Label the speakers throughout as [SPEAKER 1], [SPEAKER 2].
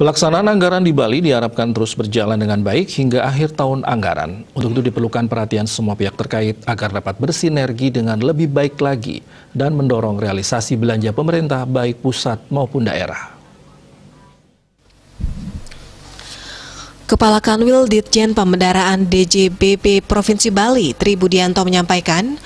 [SPEAKER 1] Pelaksanaan anggaran di Bali diharapkan terus berjalan dengan baik hingga akhir tahun anggaran. Untuk itu diperlukan perhatian semua pihak terkait agar dapat bersinergi dengan lebih baik lagi dan mendorong realisasi belanja pemerintah baik pusat maupun daerah.
[SPEAKER 2] Kepala Kanwil Ditjen Pembendaraan DJBP Provinsi Bali, Tri Budianto menyampaikan,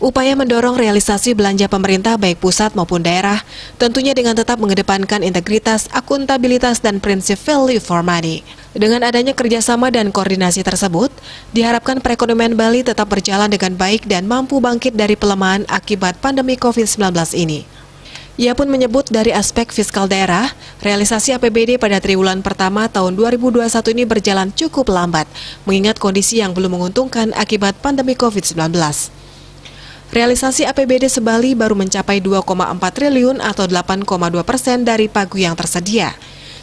[SPEAKER 2] upaya mendorong realisasi belanja pemerintah baik pusat maupun daerah, tentunya dengan tetap mengedepankan integritas, akuntabilitas, dan prinsip value for money. Dengan adanya kerjasama dan koordinasi tersebut, diharapkan perekonomian Bali tetap berjalan dengan baik dan mampu bangkit dari pelemahan akibat pandemi COVID-19 ini. Ia pun menyebut dari aspek fiskal daerah, realisasi APBD pada triwulan pertama tahun 2021 ini berjalan cukup lambat, mengingat kondisi yang belum menguntungkan akibat pandemi COVID-19. Realisasi APBD se-Bali baru mencapai 2,4 triliun atau 8,2% dari pagu yang tersedia.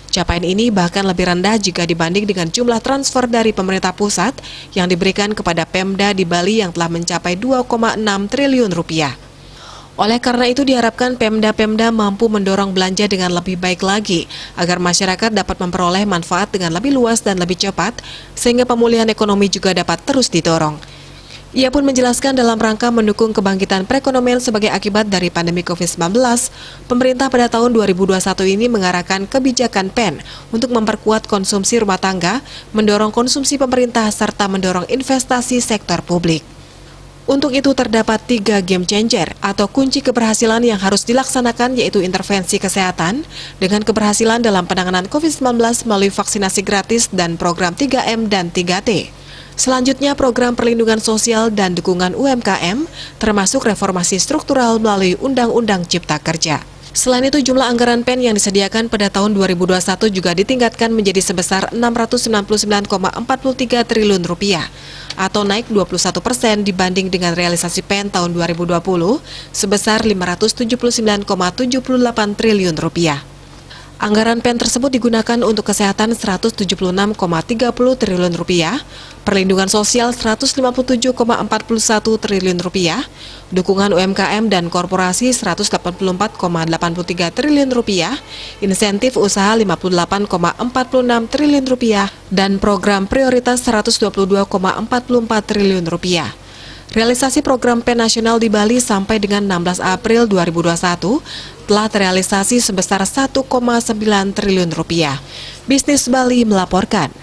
[SPEAKER 2] Capaian ini bahkan lebih rendah jika dibanding dengan jumlah transfer dari pemerintah pusat yang diberikan kepada Pemda di Bali yang telah mencapai 2,6 triliun rupiah. Oleh karena itu diharapkan Pemda-Pemda mampu mendorong belanja dengan lebih baik lagi agar masyarakat dapat memperoleh manfaat dengan lebih luas dan lebih cepat sehingga pemulihan ekonomi juga dapat terus didorong. Ia pun menjelaskan dalam rangka mendukung kebangkitan perekonomian sebagai akibat dari pandemi COVID-19, pemerintah pada tahun 2021 ini mengarahkan kebijakan PEN untuk memperkuat konsumsi rumah tangga, mendorong konsumsi pemerintah, serta mendorong investasi sektor publik. Untuk itu terdapat 3 game changer atau kunci keberhasilan yang harus dilaksanakan, yaitu intervensi kesehatan dengan keberhasilan dalam penanganan COVID-19 melalui vaksinasi gratis dan program 3M dan 3T. Selanjutnya program perlindungan sosial dan dukungan UMKM, termasuk reformasi struktural melalui Undang-Undang Cipta Kerja. Selain itu, jumlah anggaran PEN yang disediakan pada tahun 2021 juga ditingkatkan menjadi sebesar 699,43 triliun rupiah, atau naik 21% dibanding dengan realisasi PEN tahun 2020 sebesar 579,78 triliun rupiah. Anggaran PEN tersebut digunakan untuk kesehatan 176,30 triliun rupiah, perlindungan sosial 157,41 triliun rupiah, dukungan UMKM dan korporasi 184,83 triliun rupiah, insentif usaha 58,46 triliun rupiah, dan program prioritas 122,44 triliun rupiah. Realisasi program PEN nasional di Bali sampai dengan 16 April 2021 telah terrealisasi sebesar 1,9 triliun rupiah. Bisnis Bali melaporkan.